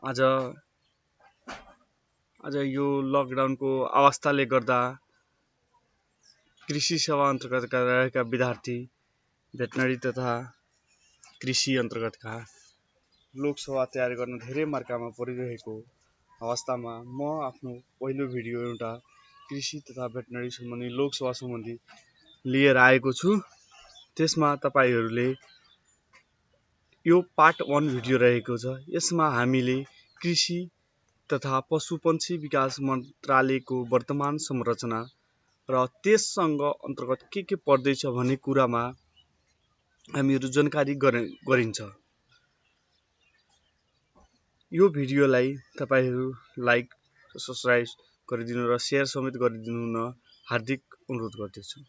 आज यो लकडाउनको अवस्थाले गर्दा कृषि सेवा अन्तर्गतका रहेका विद्यार्थी भेटनरी तथा कृषि अन्तर्गतका लोकसेवा तयार गर्न धेरै मर्कामा परिरहेको अवस्थामा म आफ्नो पहिलो भिडियो एउटा कृषि तथा भेटनरी सम्बन्धी लोकसेवा सम्बन्धी लिएर आएको छु। त्यसमा तपाईहरूले यो पार्ट 1 भिडियो रहेको छ। यसमा हामीले कृषि तथा पशुपन्छी विकास मन्त्रालयको वर्तमान संरचना र त्यससँग अन्तर्गत के पर्दैछ भन्ने कुरामा हामीहरू जानकारी गरिन्छ। यो भिडियोलाई तपाईहरू लाइक र सब्स्क्राइब गरिदिनु र शेयर समेत गरिदिनु हुन हार्दिक अनुरोध गर्दछु।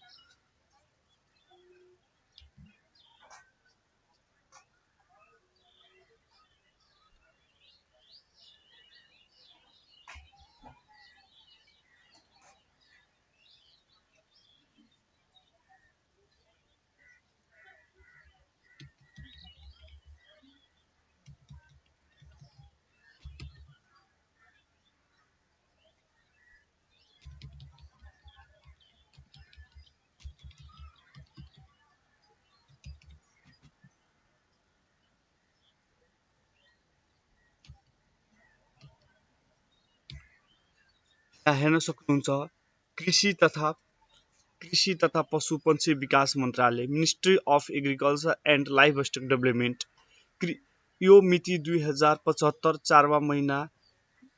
हेर्न सक्नुहुन्छ कृषि तथा पशुपन्छी विकास मन्त्रालय, ministry of agriculture and livestock development, यो मिति 2075 4वां महिना,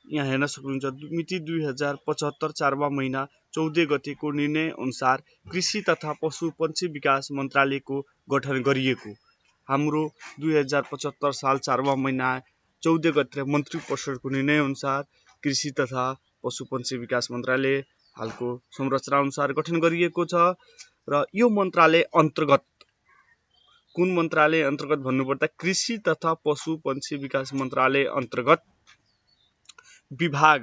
यहाँ हेर्न सक्नुहुन्छ मिति 2075 4वां महिना 14 गतेको निर्णय अनुसार कृषि तथा पशुपन्छी विकास मन्त्रालयको गठन गरिएको। हाम्रो 2075 साल 4वां महिना 14 गते मन्त्री परिषदको निर्णय अनुसार कृषि तथा पशुपन्छी विकास मन्त्रालय हालको संरचना अनुसार गठन गरिएको छ। र यो मन्त्रालय अन्तर्गत कुन मन्त्रालय अन्तर्गत भन्नुपर्दा कृषि तथा पशुपन्छी विकास मन्त्रालय अन्तर्गत विभाग,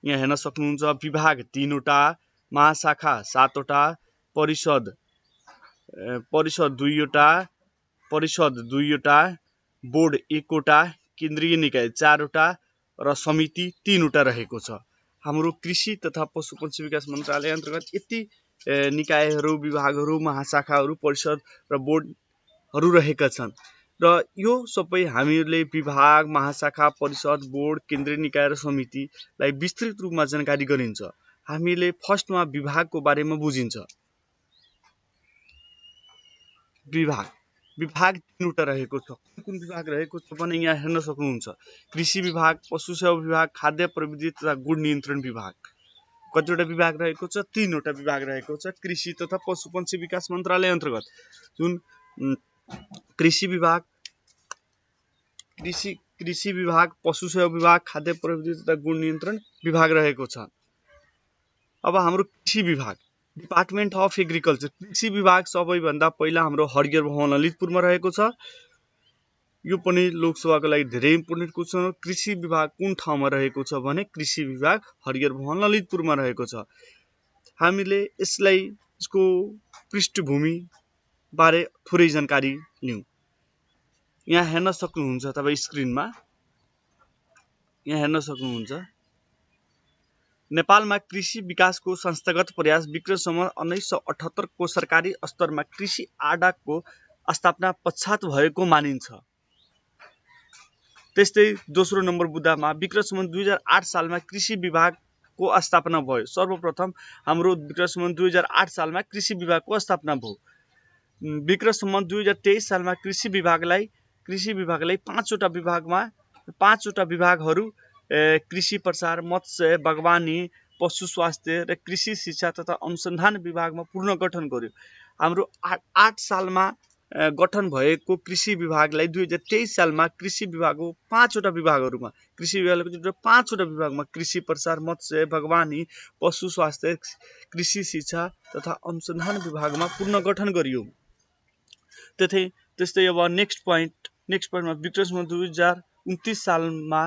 यहाँ हेर्न सक्नुहुन्छ विभाग 3 वटा, महाशाखा 7 वटा, परिषद 2 वटा, बोर्ड 1 वटा, केन्द्रीय निकाय 4 वटा र समिति 3 वटा रहेको छ। हाम्रो कृषि तथा पशुपन्छी विकास मन्त्रालय अन्तर्गत यति निकायहरू, विभागहरू, महाशाखाहरू, परिषद र बोर्डहरू रहेका छन्। र यो सबै हामीहरूले विभाग, महाशाखा, परिषद, बोर्ड, केन्द्रीय निकाय र समितिलाई विस्तृत रूपमा जानकारी गरिन्छ। हामीले फर्स्टमा विभागको बारेमा बुझिन्छ। विभाग 3 वटा रहेको छ। कुन विभाग रहेको छ भने यहाँ हेर्न सक्नुहुन्छ कृषि विभाग, पशु सेवा विभाग, खाद्य प्रविधि तथा गुण नियन्त्रण विभाग। कतिवटा विभाग रहेको छ? 3 वटा विभाग रहेको छ कृषि तथा पशुपन्छी विकास मन्त्रालय अन्तर्गत। जुन कृषि विभाग, पशु सेवा विभाग, खाद्य प्रविधि तथा गुण नियन्त्रण विभाग रहेको छ। अब हाम्रो कृषि विभाग, डिपार्टमेन्ट अफ एग्रिकल्चर, कृषि विभाग सबैभन्दा पहिला हाम्रो हरियर भवन ललितपुरमा रहेको छ। यो पनि लोकसेवाको लागि धेरै इम्पोर्टेन्ट क्वेसन हो। कृषि विभाग कुन ठाउँमा रहेको छ भने कृषि विभाग हरियर भवन ललितपुरमा रहेको छ। हामीले यसको पृष्ठभूमि बारे थोरै जानकारी लिउँ। यहाँ हेर्न सक्नुहुन्छ तपाईँ स्क्रिनमा, यहाँ हेर्न सक्नुहुन्छ नेपालमा कृषि विकासको संस्थागत प्रयास विक्रम सम्वत 1978 को सरकारी स्तरमा कृषि आडाको स्थापना पश्चात भएको मानिन्छ। त्यस्तै दोस्रो नम्बर बुदामा विक्रम सम्वत 2008 सालमा कृषि विभागको स्थापना भयो। सर्वप्रथम हाम्रो विक्रम सम्वत 2008 सालमा कृषि विभागको स्थापना भयो। विक्रम सम्वत 2023 सालमा कृषि विभागलाई 5 वटा विभागहरू कृषि प्रसार, मत्स्य, बागवानी, पशु स्वास्थ्य र कृषि शिक्षा तथा अनुसन्धान विभागमा पुनर्गठन गर्यो। हाम्रो 8 सालमा गठन भएको कृषि विभागलाई 2023 सालमा कृषि विभागको 5 वटा विभागहरूमा कृषि प्रसार, मत्स्य, बागवानी, पशु स्वास्थ्य, कृषि शिक्षा तथा अनुसन्धान विभागमा पुनर्गठन गरियो। त्यस्तै अब नेक्स्ट पोइन्टमा विक्रम सम्वत 2029 सालमा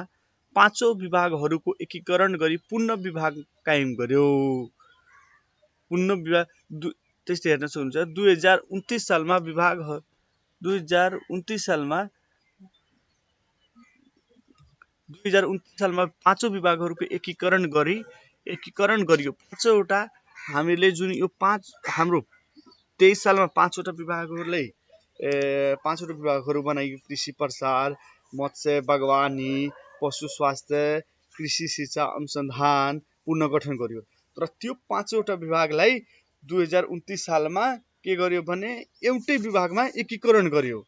5 विभागहरूको एकीकरण गरी पूर्ण विभाग कायम गर्यो। त्यस्तै हेर्न सक्नुहुन्छ 2029 सालमा 2029 सालमा पाँचौं विभागहरूको एकीकरण गरियो। पाँचवटा हामीले जुन यो हाम्रो 23 सालमा पाँचवटा विभागहरू बनाइयो। कृषि प्रसार, मत्स्य बागवानी, पशु स्वास्थ्य, कृषि शिक्षा अनुसन्धान पुनर्गठन गरियो। तर त्यो पाँचवटा विभागलाई 2029 सालमा के गर्यो भने एउटै विभागमा एकीकरण गरियो।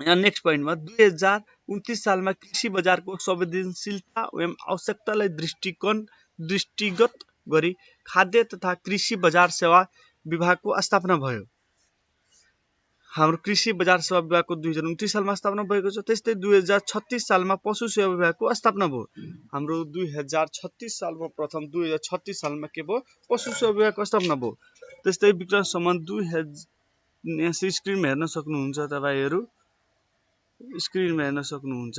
यहाँ नेक्स्ट पोइन्टमा 2029 सालमा कृषि बजारको संवेदनशीलता एवं आवश्यकतालाई दृष्टिगत गरी खाद्य तथा कृषि बजार सेवा विभागको स्थापना भयो। हाम्रो कृषि बजार सेवा विभागको 2029 सालमा स्थापना भएको छ। त्यस्तै 2036 सालमा पशु सेवा विभागको स्थापना भयो। हाम्रो 2036 सालमा प्रथम 2036 सालमा के भयो? पशु सेवा विभागको स्थापना भयो। त्यस्तै विक्रम सम्बन्ध 2000 स्क्रिनमा हेर्न सक्नुहुन्छ तपाईहरु। स्क्रिनमा हेर्न सक्नुहुन्छ।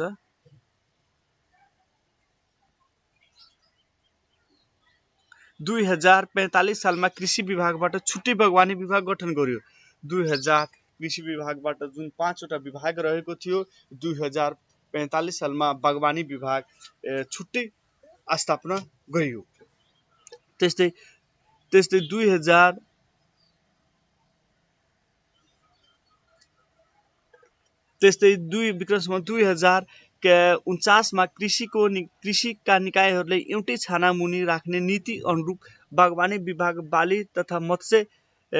2045 सालमा कृषि विभागबाट छुट्टै बागवानी विभाग गठन गरियो। 2000 कृषि विभागबाट जुन 5वटा विभाग रहेको थियो, 2045 सालमा बागवानी विभाग छुट्टै स्थापना गरियो। त्यस्तै 2049 मा कृषिका निकायहरूले एउटै छाना मुनि राख्ने नीति अनुरूप बागवानी विभाग, बाली तथा मत्स्य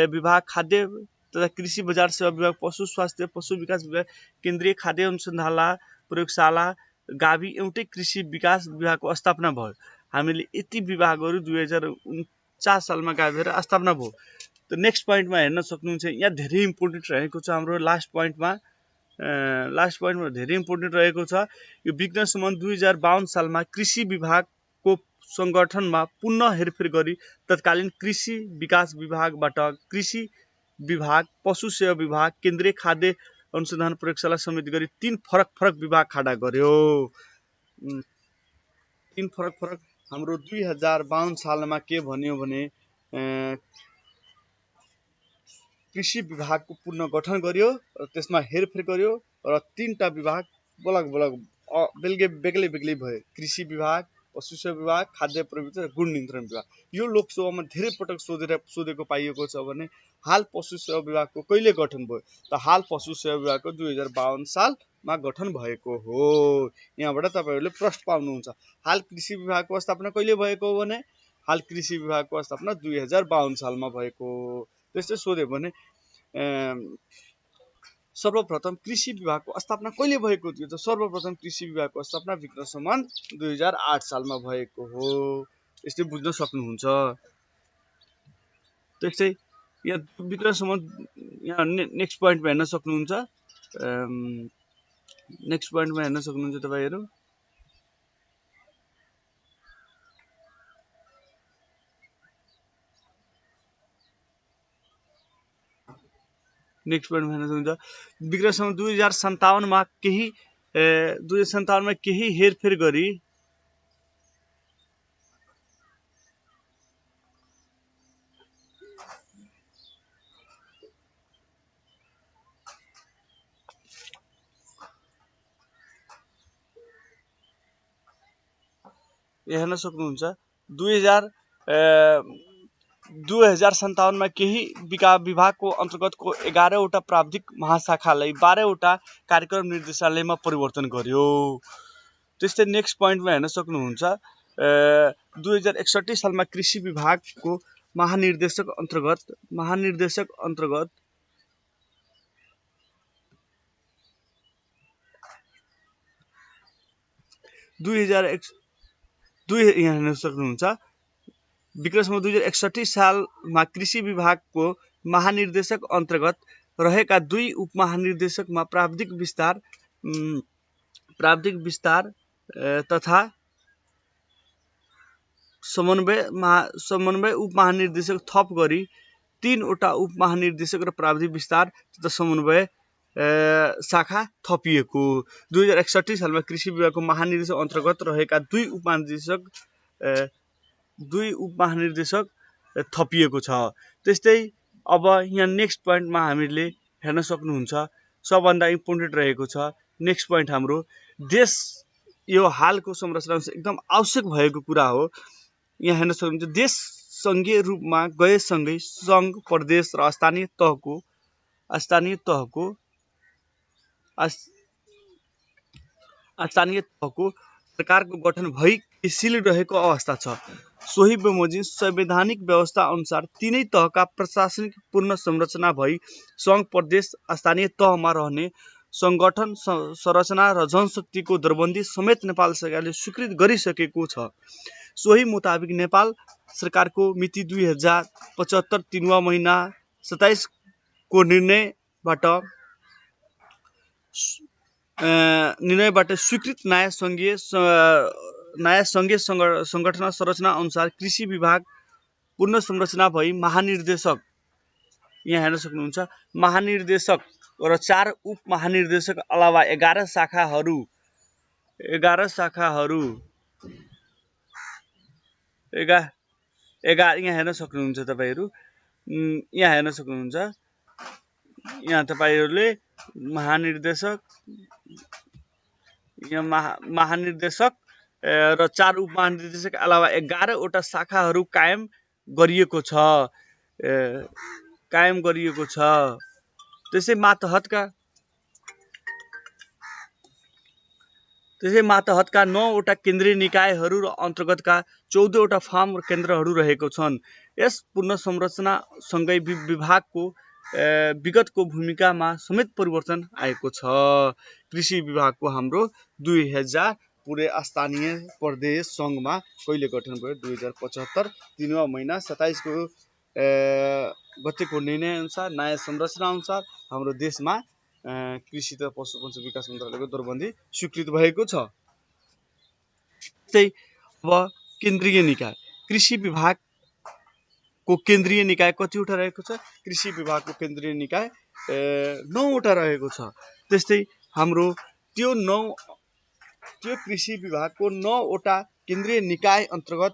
विभाग, खाद्य तथा कृषि बजार सेवा विभाग, पशु स्वास्थ्य, पशु विकास विभाग, केन्द्रीय खाद्य अनुसन्धान प्रयोगशाला, गाभी एउटै कृषि विकास विभागको स्थापना भयो। हामीले यति विभागहरू 2049 सालमा गाभेर स्थापना भयो। त नेक्स्ट पोइन्टमा हेर्न सक्नुहुन्छ। यहाँ धेरै इम्पोर्टेन्ट रहेको छ। हाम्रो लास्ट पोइन्टमा धेरै इम्पोर्टेन्ट रहेको छ। यो विज्ञान सम्बन्ध 2052 सालमा कृषि विभागको संगठनमा पुनः हेरफेर गरी तत्कालीन कृषि विकास विभागबाट कृषि विभाग, पशु सेवा विभाग, केन्द्रीय खाद्य अनुसन्धान प्रयोगशाला समेत गरी 3 फरक विभाग खडा गर्यो। 3 फरक हाम्रो 2052 सालमा के भन्यो भने कृषि विभागको पुनर्गठन गर्यो र त्यसमा हेरफेर गर्यो र 3टा विभाग बेग्लै भए। कृषि विभाग, पशु सेवा विभाग, खाद्य प्रविधि र गुण नियन्त्रण विभाग। यो लोकसभामा धेरै पटक सोधेको पाइएको छ भने हाल पशु सेवा विभागको कहिले गठन भयो? त हाल पशु सेवा विभागको 2052 सालमा गठन भएको हो। यहाँबाट तपाईहरुले प्रश्न पाउनुहुन्छ। हाल कृषि विभागको स्थापना कहिले भएको हो भने हाल कृषि विभागको स्थापना 2052 सालमा भएको हो। त्यस्तै सोध्यो भने सर्वप्रथम कृषि विभागको स्थापना कहिले भएको थियो? त सर्वप्रथम कृषि विभागको स्थापना विक्रम सम्बन्ध 2008 सालमा भएको हो। यस्तै बुझ्न सक्नुहुन्छ। त्यस्तै यहाँ विक्रम सम्बन्ध यहाँ नेक्स्ट पोइन्टमा हेर्न सक्नुहुन्छ। नेक्स्ट पोइन्टमा हेर्न सक्नुहुन्छ तपाईहरु। नेक्स्ट पोइन्टमा हेर्न सक्नुहुन्छ। विक्रम सम्बन्ध 2057 मा केही हेरफेर गरी हेर्न सक्नुहुन्छ। 2057 मा केही विभागको अन्तर्गतको 11वटा प्राविधिक महाशाखालाई 12वटा कार्यक्रम निर्देशालयमा परिवर्तन गर्यो। त्यस्तै नेक्स्ट पोइन्टमा हेर्न सक्नुहुन्छ। 2061 सालमा कृषि विभागको महानिर्देशक अन्तर्गत 2061 सालमा कृषि विभागको महानिर्देशक अन्तर्गत रहेका 2 उपमहानिर्देशकमा प्राविधिक विस्तार तथा समन्वय उपमहानिर्देशक थप गरी 3वटा उपमहानिर्देशक र प्राविधिक विस्तार तथा समन्वय शाखा थपिएको। 2061 सालमा कृषि विभागको महानिर्देशक अन्तर्गत रहेका 2 उपमहानिर्देशक थपिएको छ। त्यस्तै अब यहाँ नेक्स्ट पोइन्टमा हामीले हेर्न सक्नुहुन्छ। सबभन्दा इम्पोर्टेन्ट रहेको छ नेक्स्ट पोइन्ट हाम्रो देश यो हालको संरचना एकदम आवश्यक भएको कुरा हो। यहाँ हेर्न सक्नुहुन्छ देश सङ्घीय रूपमा गएसँगै सङ्घ प्रदेश र स्थानीय तहको सरकारको गठन भई क्रियाशील रहेको अवस्था छ। सोही बमोजिम संवैधानिक व्यवस्था अनुसार तीनै तहका प्रशासनिक पूर्ण संरचना भई सङ्घ प्रदेश स्थानीय तहमा रहने संगठन संरचना र जनशक्तिको दरबन्दी समेत नेपाल सरकारले स्वीकृत गरिसकेको छ। सोही मुताबिक नेपाल सरकारको मिति 2075 3वां महिना 27 को निर्णयबाट स्वीकृत नयाँ सङ्घीय संगठन संरचना अनुसार कृषि विभाग पूर्ण संरचना भई महानिर्देशक, यहाँ हेर्न सक्नुहुन्छ महानिर्देशक र 4 उप महानिर्देशक अलावा 11 शाखाहरू यहाँ हेर्न सक्नुहुन्छ तपाईहरु, यहाँ हेर्न सक्नुहुन्छ, यहाँ तपाईहरुले महानिर्देशक र 4 उप महानिर्देशक अलावा 11 वटा शाखाहरू कायम गरिएको छ। त्यसै मातहतका 9 वटा केन्द्रीय निकायहरू र अन्तर्गतका 14 वटा फार्म केन्द्रहरू रहेको छन्। यस पूर्ण संरचना सँगै विभागको विगतको भूमिकामा समेत परिवर्तन आएको छ। कृषि विभागको हाम्रो 2000 पुरै स्थानीय प्रदेश सङ्घमा कहिले गठन भयो? 2075 3वां महिना 27 को गतेको निर्णय अनुसार नयाँ संरचना अनुसार हाम्रो देशमा कृषि तथा पशुपन्छी विकास मन्त्रालयको दरबन्दी स्वीकृत भएको छ। अब केन्द्रीय निकाय कृषि विभागको केन्द्रीय निकाय कतिवटा रहेको छ? कृषि विभागको केन्द्रीय निकाय 9 वटा रहेको छ। त्यस्तै हाम्रो त्यो कृषि विभागको 9 वटा केन्द्रीय निकाय अन्तर्गत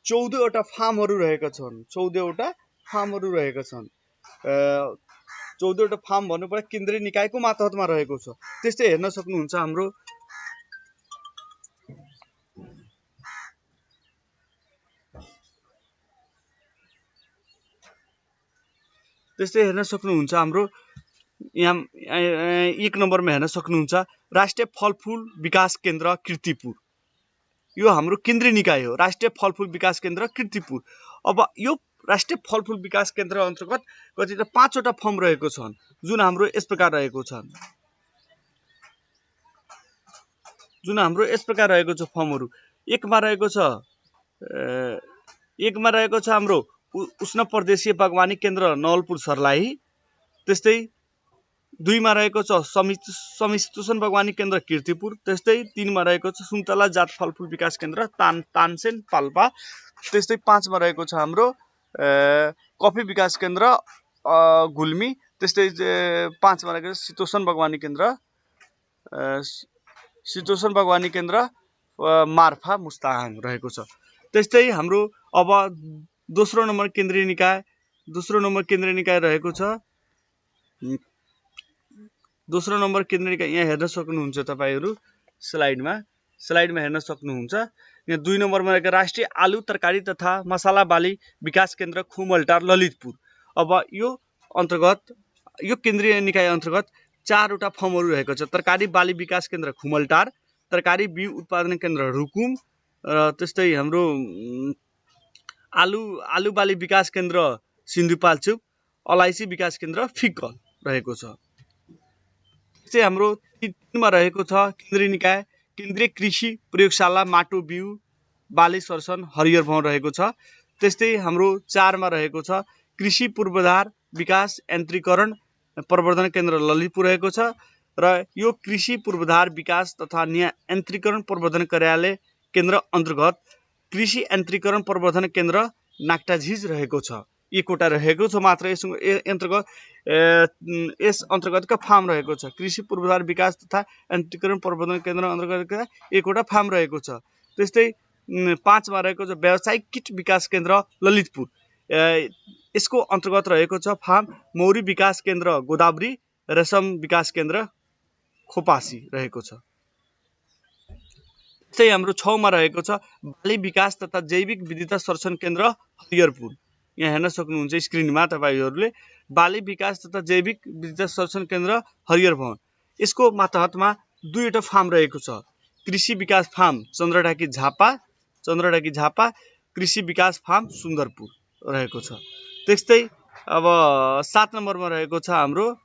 14 वटा फार्महरू रहेका छन्। 14 वटा फार्महरू रहेका छन्। 14 वटा फार्म भन्नुपर्दा केन्द्रीय निकायको मातहतमा रहेको छ। त्यस्तै हेर्न सक्नुहुन्छ हाम्रो यहाँ 1 नम्बरमा हेर्न सक्नुहुन्छ राष्ट्रिय फलफुल विकास केन्द्र कीर्तिपुर। यो हाम्रो केन्द्रीय निकाय हो, राष्ट्रिय फलफुल विकास केन्द्र कीर्तिपुर। अब यो राष्ट्रिय फलफुल विकास केन्द्र अन्तर्गत कति त 5 वटा फर्म रहेको छन्, जुन हाम्रो यस प्रकार रहेको छ फर्महरू। एकमा रहेको छ हाम्रो उष्ण प्रदेशीय बागवानी केन्द्र नवलपुर सर्लाही। त्यस्तै 2 मा रहेको छ समिस्तोषण बागवानी केन्द्र कीर्तिपुर। त्यस्तै 3 मा रहेको छ सुन्तला जात फलफुल विकास केन्द्र तानसेन पाल्पा। त्यस्तै 5 मा रहेको छ हाम्रो कफी विकास केन्द्र गुल्मी। त्यस्तै 5 मा रहेको छ शीतोषण बागवानी केन्द्र मार्फा मुस्ताङ रहेको छ। त्यस्तै हाम्रो अब दोस्रो नम्बर केन्द्रीय निकाय रहेको छ। दोस्रो नम्बर केन्द्रीय निकाय यहाँ हेर्न सक्नुहुन्छ तपाईहरु स्लाइडमा हेर्न सक्नुहुन्छ। यहाँ 2 नम्बरमा रहेको राष्ट्रिय आलु तरकारी तथा मसाला बाली विकास केन्द्र खुमलटार ललितपुर। अब यो केन्द्रीय निकाय अन्तर्गत 4 वटा फर्महरू रहेको छ। तरकारी बाली विकास केन्द्र खुमलटार, तरकारी बिउ उत्पादन केन्द्र रुकुम, त्यस्तै हाम्रो आलु बाली विकास केन्द्र सिन्धुपाल्चोक, अलैँची विकास केन्द्र फिक्कल रहेको छ। त्यस्तै हाम्रो 3 मा रहेको छ केन्द्रीय निकाय केन्द्रीय कृषि प्रयोगशाला माटो बिउ बाली सरसन हरियर भवन रहेको छ। त्यस्तै हाम्रो 4 मा रहेको छ कृषि पूर्वाधार विकास यन्त्रीकरण प्रवर्धन केन्द्र ललितपुर रहेको छ र यो कृषि पूर्वाधार विकास तथा यन्त्रीकरण प्रवर्धन कार्यालय केन्द्र अन्तर्गत कृषि यन्त्रीकरण प्रवर्धन केन्द्र नाक्टाझिज रहेको छ। 1 वटा रहेको छ मात्र। यस अन्तर्गतका फार्म रहेको छ। कृषि पूर्वाधार विकास तथा यन्त्रीकरण प्रवर्धन केन्द्र अन्तर्गतका 1 वटा फार्म रहेको छ। त्यस्तै 5 मा रहेको छ व्यावसायिक किट विकास केन्द्र ललितपुर। यसको अन्तर्गत रहेको छ फार्म मौरी विकास केन्द्र गोदावरी, रेशम विकास केन्द्र खोपासी रहेको छ। त्यस्तै हाम्रो 6 मा रहेको छ बाली विकास तथा जैविक विविधता संरक्षण केन्द्र हरिहरपुर। यहाँ हेर्न सक्नुहुन्छ स्क्रिनमा तपाईहरुले बाली विकास तथा जैविक विविधता संरक्षण केन्द्र हरिहर भवन। यसको मातहतमा दुईवटा फार्म रहेको छ। कृषि विकास फार्म चन्द्रढाकी झापा, कृषि विकास फार्म सुन्दरपुर रहेको छ। त्यस्तै अब 7 नम्बरमा रहेको छ हाम्रो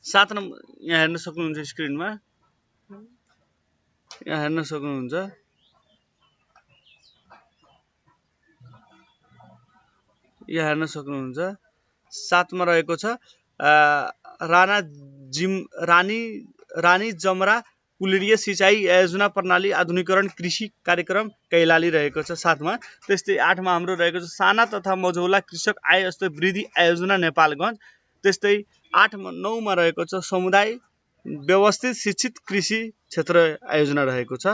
7 नम्बर यहाँ हेर्न सक्नुहुन्छ स्क्रिनमा, यहाँ हेर्न सक्नुहुन्छ 7 मा रहेको छ रानी जमरा कुलेरिया सिंचाई योजना प्रणाली आधुनिकीकरण कृषि कार्यक्रम कैलाली रहेको छ 7 मा। त्यस्तै 8 मा हाम्रो रहेको छ साना तथा मझौला कृषक आय स्तर वृद्धि आयोजना नेपालगञ्ज। त्यस्तै 9 मा रहेको छ समुदाय व्यवस्थित शिक्षित कृषि क्षेत्र आयोजना रहेको छ।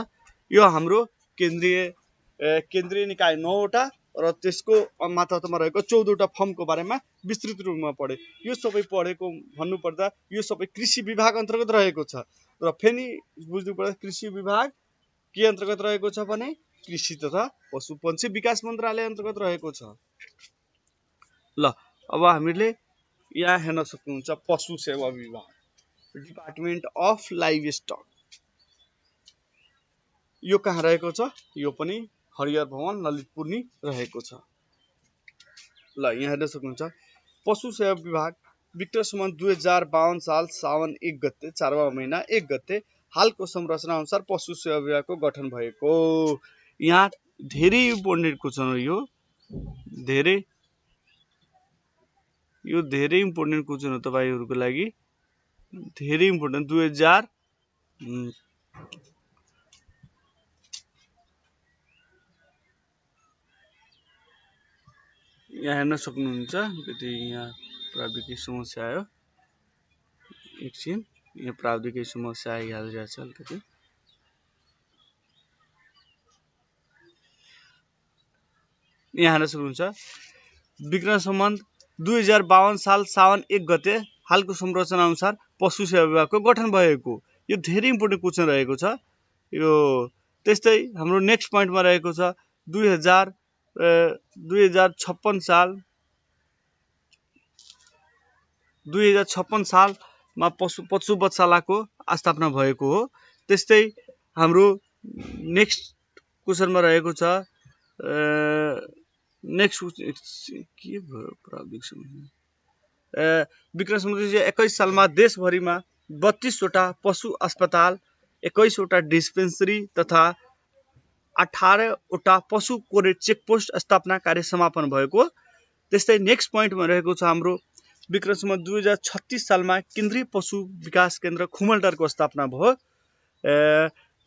यो हाम्रो केन्द्रीय निकाय 9 वटा र त्यसको मातहतमा रहेको 14 वटा फर्मको बारेमा विस्तृत रूपमा पढे। यो सबै पढेको भन्नुपर्दा यो सबै कृषि विभाग अन्तर्गत रहेको छ। र फेरि बुझ्नुपर्दा कृषि विभाग के अन्तर्गत रहेको छ भने कृषि तथा पशुपन्छी विकास मन्त्रालय अन्तर्गत रहेको छ। ल अब हामीले यहाँ हेर्न सक्नुहुन्छ पशु सेवा विभाग डिपार्टमेन्ट अफ लाइभ स्टक। यो कहाँ रहेको छ? यो पनि हरिहर भवन ललितपुर नि रहेको छ। ल यहाँ हेर्न सक्नुहुन्छ पशु सेवा विभाग विक्रम सम्वत 2052 साल साउन 1 गते 4 महिना 1 गते हालको संरचना अनुसार पशु सेवा विभागको गठन भएको। यहाँ धेरै इम्पोर्टेन्ट क्वेशन हो। यो धेरै इम्पोर्टेन्ट क्वेशन हो तपाईहरुको लागि, धेरै इम्पोर्टेन्ट। 2000 यहाँ हेर्न सक्नुहुन्छ यहाँ प्राविधिक समस्या आयो, एकछिन यहाँ प्राविधिक समस्या आइहाल्छ अलिकति। यहाँ हेर्न सक्नुहुन्छ विक्रम सम्वत 2052 साल साउन 1 गते हालको संरचना अनुसार पशु सेवा विभागको गठन भएको। यो धेरै इम्पोर्टेन्ट क्वेशन रहेको छ यो। त्यस्तै हाम्रो नेक्स्ट पोइन्टमा रहेको छ 2056 सालमा पशु बत्सालाको स्थापना भएको हो। त्यस्तै हाम्रो नेक्स्ट क्वेशनमा रहेको छ विक्रम सम्वत 2021 सालमा देशभरिमा 32 वटा पशु अस्पताल, 21 वटा डिस्पेन्सरी तथा 18 वटा पशु कोरेट चेकपोस्ट स्थापना कार्य समापन भएको। त्यस्तै नेक्स्ट पोइन्टमा रहेको छ हाम्रो विक्रम सम्वत 2036 सालमा केन्द्रीय पशु विकास केन्द्र खुमलटारको स्थापना भयो।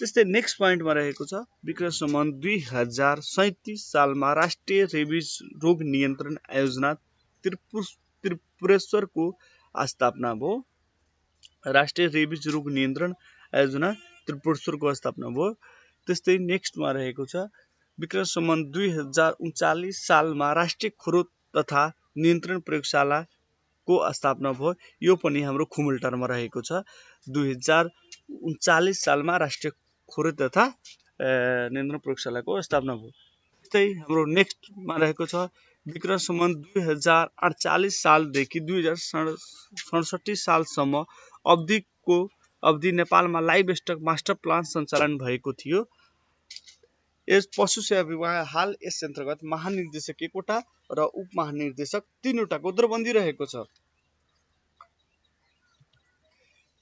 त्यस्तै नेक्स्ट पोइन्टमा रहेको छ विक्रम सम्वत 2037 सालमा राष्ट्रिय रेबिज रोग नियन्त्रण आयोजना त्रिपुरेश्वरको स्थापना भयो। राष्ट्रिय रेबिज रोग नियन्त्रण आयोजना त्रिपुरेश्वरको स्थापना भयो। त्यस्तै नेक्स्टमा रहेको छ विक्रम सम्वत 2039 सालमा राष्ट्रिय खोरो तथा नियन्त्रण प्रयोगशालाको स्थापना भयो। यो पनि हाम्रो खुमलटारमा रहेको छ। 2039 सालमा राष्ट्रिय खोरो तथा नियन्त्रण प्रयोगशालाको स्थापना भयो। त्यस्तै हाम्रो नेक्स्टमा रहेको छ विक्रम सम्वत 2048 सालदेखि 2067 सालसम्म अवधि नेपालमा लाइभ स्टक मास्टर प्लान सञ्चालन भएको थियो। यस पशु सेवा विभाग हाल यस अन्तर्गत महानिर्देशक 1 वटा र उपमहानिर्देशक 3 वटाको दरबन्दी रहेको छ।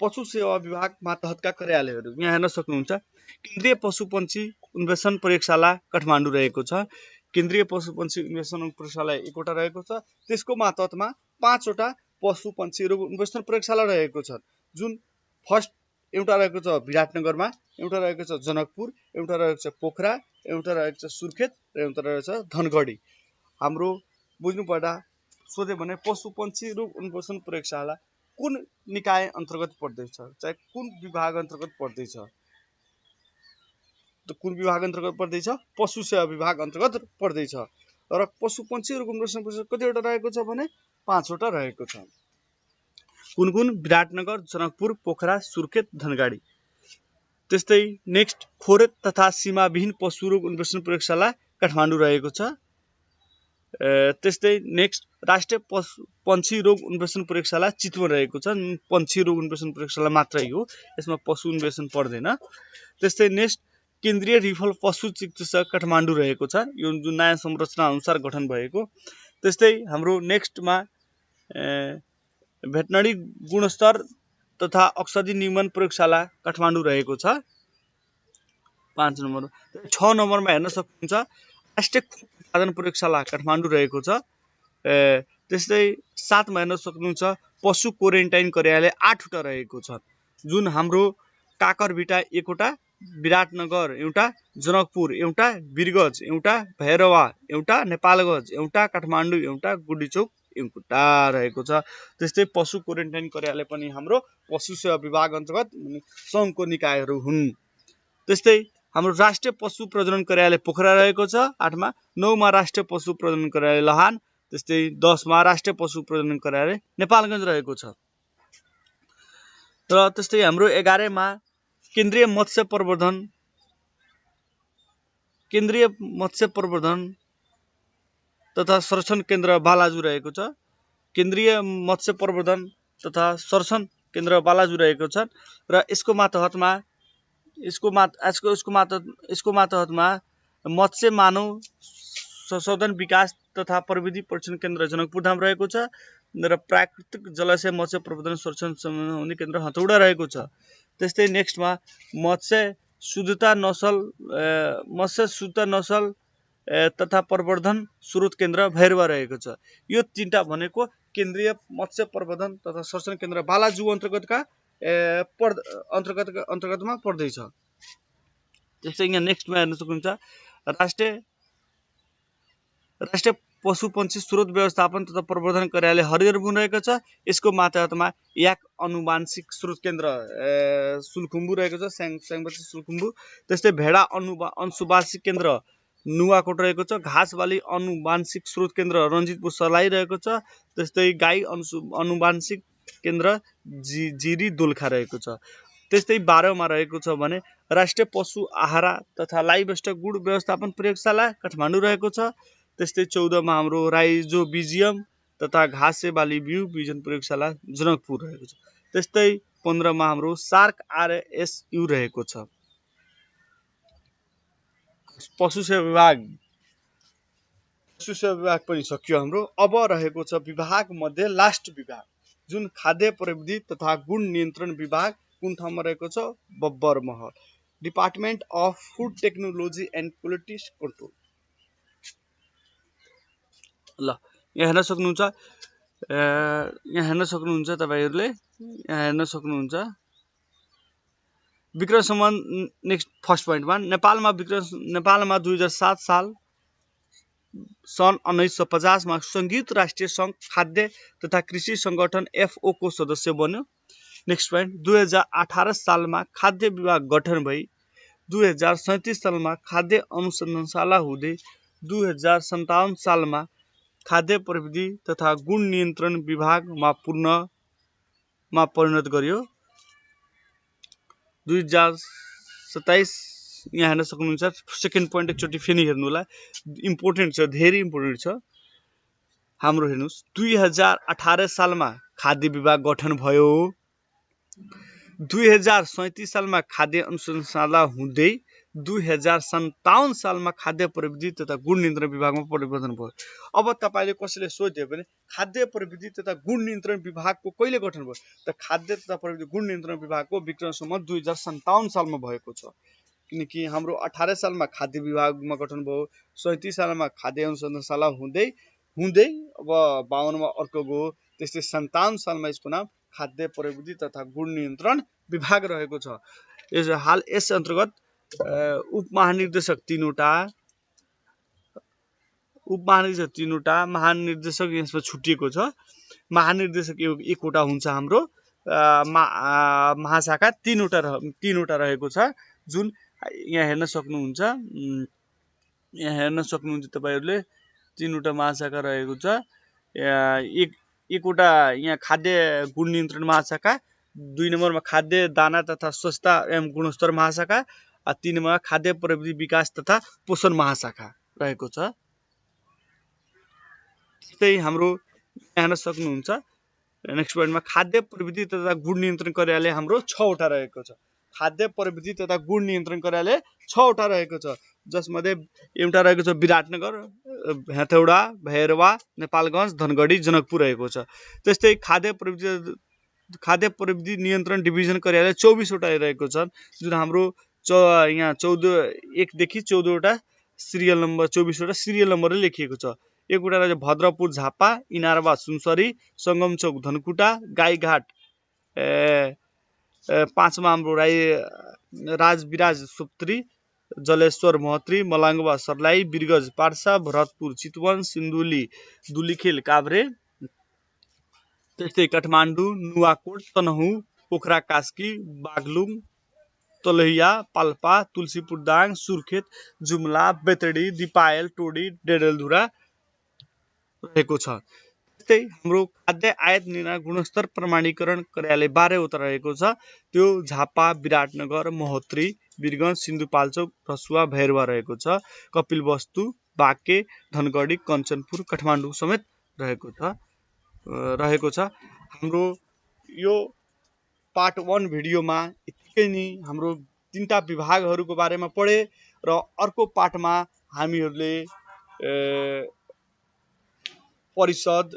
पशु सेवा विभाग मातहतका कार्यालयहरू यहाँ हेर्न सक्नुहुन्छ केन्द्रीय पशुपन्छी अन्वेषण प्रयोगशाला काठमाडौँ रहेको छ। केन्द्रीय पशुपन्छी अन्वेषण प्रयोगशाला 1 वटा रहेको छ। त्यसको मातहतमा 5 वटा पशुपन्छीहरू अन्वेषण प्रयोगशाला रहेको छ। जुन फर्स्ट एउटा रहेको छ विराटनगरमा, एउटा रहेको छ जनकपुर, एउटा रहेको छ पोखरा, एउटा रहेको छ सुर्खेत र एउटा रहेको छ धनगढी। हाम्रो बुझ्नुपर्दा सोध्यो भने पशुपन्छी रोग अन्वेषण प्रयोगशाला कुन निकाय अन्तर्गत पर्दैछ, चाहे कुन विभाग अन्तर्गत पर्दैछ? कुन विभाग अन्तर्गत पर्दैछ? पशु सेवा विभाग अन्तर्गत पर्दैछ। र पशुपन्छी रोग अन्वेषण प्रयोगशाला कतिवटा रहेको छ भने 5 वटा रहेको छ। कुन कुन? विराटनगर, जनकपुर, पोखरा, सुर्खेत, धनगढी। त्यस्तै नेक्स्ट खोरेत तथा सीमाविहीन पशु रोग अन्वेषण प्रयोगशाला काठमाडौँ रहेको छ। त्यस्तै नेक्स्ट राष्ट्रिय पन्छी रोग अन्वेषण प्रयोगशाला चितवन रहेको छ। पन्छी रोग अन्वेषण प्रयोगशाला मात्रै हो, यसमा पशु अन्वेषण पर्दैन। त्यस्तै नेक्स्ट केन्द्रीय रिफल पशु चिकित्सा काठमाडौँ रहेको छ, यो जुन नयाँ संरचना अनुसार गठन भएको। त्यस्तै हाम्रो नेक्स्टमा भेटनरी गुणस्तर तथा औषधि नियमन प्रयोगशाला काठमाडौँ रहेको छ 5 नम्बर। 6 नम्बरमा हेर्न सक्नुहुन्छ राष्ट्रिय खोप उत्पादन प्रयोगशाला काठमाडौँ रहेको छ। त्यस्तै 7 मा हेर्न सक्नुहुन्छ पशु क्वारेन्टाइन कार्यालय 8 वटा रहेको छ, जुन हाम्रो काकरभिटा 1 वटा, विराटनगर एउटा, जनकपुर एउटा, वीरगञ्ज एउटा, भैरवा एउटा, नेपालगञ्ज एउटा, काठमाडौँ एउटा, गुडीचोक एउटा रहेको छ। त्यस्तै पशु क्वारेन्टाइन कार्यालय पनि हाम्रो पशु सेवा विभाग अन्तर्गत सङ्घको निकायहरू हुन्। त्यस्तै हाम्रो राष्ट्रिय पशु प्रजनन कार्यालय पोखरा रहेको छ 8 मा। 9 मा राष्ट्रिय पशु प्रजनन कार्यालय लहान। त्यस्तै 10 मा राष्ट्रिय पशु प्रजनन कार्यालय नेपालगञ्ज रहेको छ। र त्यस्तै हाम्रो 11 मा केन्द्रीय मत्स्य प्रवर्धन तथा संरक्षण केन्द्र बालाजु रहेको छ। केन्द्रीय मत्स्य प्रवर्धन तथा संरक्षण केन्द्र बालाजु रहेको छ र यसको मातहतमा मत्स्य मानव संशोधन विकास तथा प्रविधि परीक्षण केन्द्र जनकपुर धाम रहेको छ र प्राकृतिक जलाशय मत्स्य प्रवर्धन संरक्षण हुने केन्द्र हतौडा रहेको छ। त्यस्तै नेक्स्टमा मत्स्य शुद्धता नसल तथा प्रवर्धन स्रोत केन्द्र भैरवा रहेको छ। यो 3टा भनेको केन्द्रीय मत्स्य प्रवर्धन तथा संरक्षण केन्द्र बालाजु अन्तर्गतमा पर्दैछ। त्यस्तै यहाँ नेक्स्टमा हेर्न सक्नुहुन्छ राष्ट्रिय पशु पन्छी स्रोत व्यवस्थापन तथा प्रवर्धन कार्यालय हरिहरपुर रहेको छ। यसको मातहतमा याक अनुवांशिक स्रोत केन्द्र सुलखुम्बु रहेको छ, स्याङबसी सुलखुम्बु। त्यस्तै भेडा अनुवांशिक केन्द्र नुवाकोट रहेको छ। घाँस बाली अनुवांशिक स्रोत केन्द्र रञ्जितपुर सर्लाही रहेको छ। त्यस्तै गाई अनुवांशिक केन्द्र जिरी दोलखा रहेको छ। त्यस्तै 12 मा रहेको छ भने राष्ट्रिय पशु आहारा तथा लाइभस्टक गुण व्यवस्थापन प्रयोगशाला काठमाडौँ रहेको छ। त्यस्तै 14 मा हाम्रो राइजोबिजियम तथा घाँसे बाली बिउ बिजन प्रयोगशाला जनकपुर रहेको छ। त्यस्तै 15 मा हाम्रो सार्क RSU रहेको छ। पशु सेवा विभाग पनि सकियो हाम्रो। अब रहेको छ विभाग मध्ये लास्ट विभाग जुन खाद्य प्रविधि तथा गुण नियन्त्रण विभाग कुन ठाउँमा रहेको छ? Babarmahal, department of food technology and quality control. ल यहाँ हेर्न सक्नुहुन्छ तपाईहरुले, यहाँ हेर्न सक्नुहुन्छ विक्रम सम्बन्ध। नेक्स्ट फर्स्ट पोइन्टमा नेपालमा 2007 साल सन् 1950 मा संयुक्त राष्ट्रिय संघ खाद्य तथा कृषि संगठन FAO को सदस्य बन्यो। नेक्स्ट पोइन्ट 2018 सालमा खाद्य विभाग गठन भई 2037 सालमा खाद्य अनुसन्धानशाला हुँदै 2057 सालमा खाद्य प्रविधि तथा गुण नियन्त्रण विभागमा परिणत गरियो। 2027 यहाँ हेर्न सक्नुहुन्छ। सेकेन्ड पोइन्ट एकचोटि फेरि हेर्नु होला, इम्पोर्टेन्ट छ, धेरै इम्पोर्टेन्ट छ हाम्रो। हेर्नुस् 2018 सालमा खाद्य विभाग गठन भयो। 2037 सालमा खाद्य अनुसन्धानशाला हुँदै 2057 सालमा खाद्य प्रविधि तथा गुण नियन्त्रण विभागमा परिवर्तन भयो। अब तपाईले कसैले सोध्यो भने खाद्य प्रविधि तथा गुण नियन्त्रण विभागको कहिले गठन भयो? त खाद्य तथा प्रविधि गुण नियन्त्रण विभागको विक्रम सम्वत 2057 सालमा भएको छ। किनकि हाम्रो 18 सालमा खाद्य विभागमा गठन भयो, 37 सालमा खाद्य अनुसन्धानशाला हुँदै अब 52 मा अर्को गयो, त्यस्तै 57 सालमा यसको नाम खाद्य प्रविधि तथा गुण नियन्त्रण विभाग रहेको छ। हाल यस अन्तर्गत उपमहानिर्देशक 3 वटा, महानिर्देशक यसमा छुटिएको छ। महानिर्देशक 1 वटा हुन्छ हाम्रो, महाशाखा 3 वटा रहेको छ, जुन यहाँ हेर्न सक्नुहुन्छ। तपाईहरुले 3 वटा महाशाखा रहेको छ। एकवटा यहाँ खाद्य गुण नियन्त्रण महाशाखा, 2 नम्बरमा खाद्य दाना तथा स्वच्छता एवं गुणस्तर महाशाखा, 3 नम्बरमा खाद्य प्रविधि विकास तथा पोषण महाशाखा रहेको छ। त्यस्तै हाम्रो हेर्न सक्नुहुन्छ नेक्स्ट पोइन्टमा खाद्य प्रविधि तथा गुण नियन्त्रण कार्यालय हाम्रो 6 वटा रहेको छ। खाद्य प्रविधि तथा गुण नियन्त्रण कार्यालय 6 वटा रहेको छ, जसमध्ये एउटा रहेको छ विराटनगर, हेटौडा, भैरवा, नेपालगञ्ज, धनगढी, जनकपुर रहेको छ। त्यस्तै खाद्य प्रविधि नियन्त्रण डिभिजन कार्यालय 24 वटा रहेको छ, जुन हाम्रो यहाँ 1 देखि 14 वटा सिरियल नम्बर 24 वटा सिरियल नम्बरले लेखिएको छ। एकवटा रहेछ भद्रपुर झापा, इनारवा सुनसरी, सङ्गम चौक धनकुटा, गाईघाट 5मा हाम्रो राजविराज सुप्त्री, जलेश्वर महत्री, मलाङ्गवा सर्लाही, बिरगज पार्सा, भरतपुर चितवन, सिन्धुली दुलीखेल काभ्रे। त्यस्तै काठमाडौँ, नुवाकोट, तनहुँ, पोखरा कास्की, बागलुङ, तलैया, पाल्पा, तुलसीपुर दाङ, सुर्खेत, जुम्ला, बेतडी, दिपायल, टोडी, डेडेलधुरा रहेको छ। त्यस्तै हाम्रो खाद्य आयात निर्यात गुणस्तर प्रमाणीकरण कार्यालय 12 वटा रहेको छ, त्यो झापा, विराटनगर, महोत्तरी, वीरगञ्ज, सिन्धुपाल्चोक, रसुवा, भैरवा रहेको छ। कपिलवस्तु, बाँके, धनगढी, कञ्चनपुर, काठमाडौँ समेत रहेको छ। हाम्रो यो पार्ट 1 भिडियोमा यतिकै नै हाम्रो 3टा विभागहरूको बारेमा पढे र अर्को पार्टमा हामीहरूले परिषद,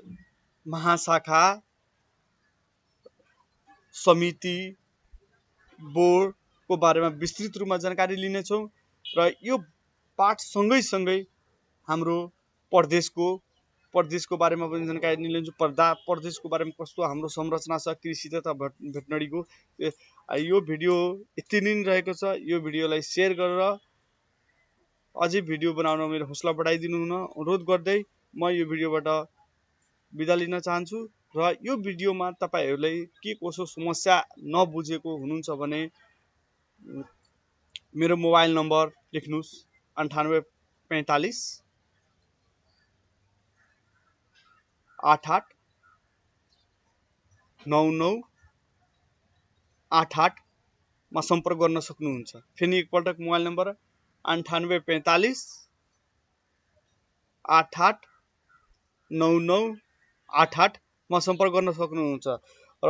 महाशाखा, समिति, बोर्डको बारेमा विस्तृत रूपमा जानकारी लिनेछौँ र यो पाठ सँगै हाम्रो प्रदेशको बारेमा पनि जानकारी लिन्छौँ। प्रदेशको बारेमा कस्तो हाम्रो संरचना छ, कृषि तथा भेटनरीको। यो भिडियो यति नै रहेको छ। यो भिडियोलाई सेयर गरेर अझै भिडियो बनाउन मेरो हौसला बढाइदिनु हुन अनुरोध गर्दै म यो भिडियोबाट बिदा लिन चाहन्छु। र यो भिडियोमा तपाईहरूलाई के कसो समस्या नबुझेको हुनुहुन्छ भने मेरो मोबाइल नम्बर लेख्नुहोस् 9845 88 9988 मा सम्पर्क गर्न सक्नुहुन्छ। फेरि एकपल्ट मोबाइल नम्बर 9845 88 9988 मा सम्पर्क गर्न सक्नुहुन्छ। र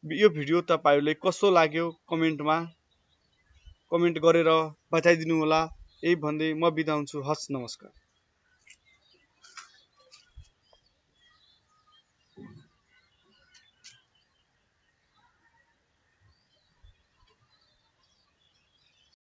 यो भिडियो तपाईहरूले कस्तो लाग्यो कमेन्ट गरेर बताइदिनु होला। यही भन्दै म बिदा हुन्छु। हस्, नमस्कार।